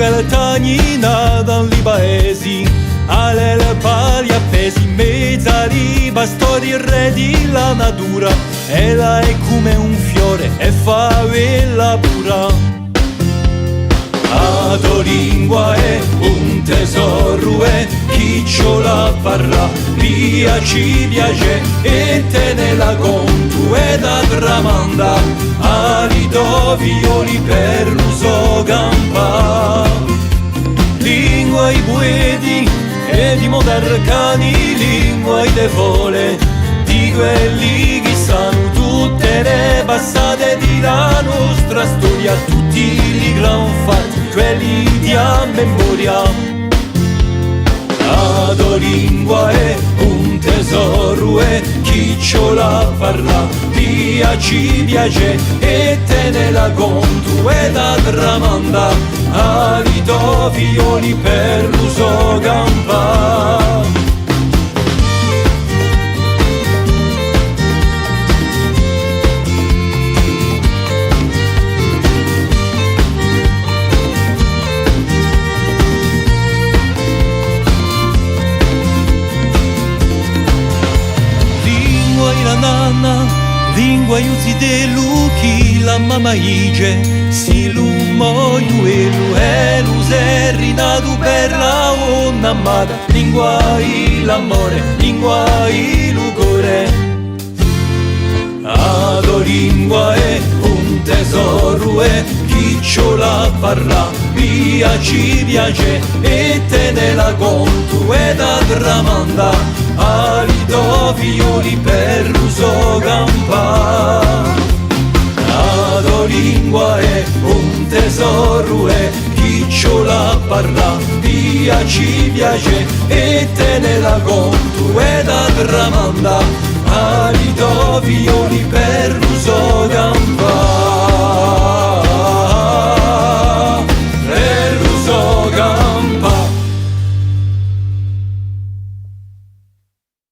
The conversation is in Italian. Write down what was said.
galtanina dan li paesi, alle le pali appesi in mezzo ai bastori, re di la natura, ella è come un fiore e favela pura. La tua lingua è un tesoro e chi ce la parla via ci piace e te ne la conto e da tramanda ali do violi per l'uso campa. Lingua i buedi e di modercani, lingua i devole di quelli che sanno tutte le passate di la nostra storia, tutti i gran fatti, quelli di a memoria. La tua lingua è un tesoro e chi ce la parla via ci piace e te ne la conto e da tramanda ali do violi per l'uso campa. Lingua iuzi de luchi la mamma ige si lu moiu e lu serrinatu per la onna amata. Lingua l'amore, lingua l'ugore. La tua lingua è un tesoro e chi ce la parla via ci piace e te ne la conto e da tramanda ali do violi per l'uso campa. La tua lingua è un tesoro e chi ce la parla via ci piace e te ne la conto e da tramanda ali do violi per l'uso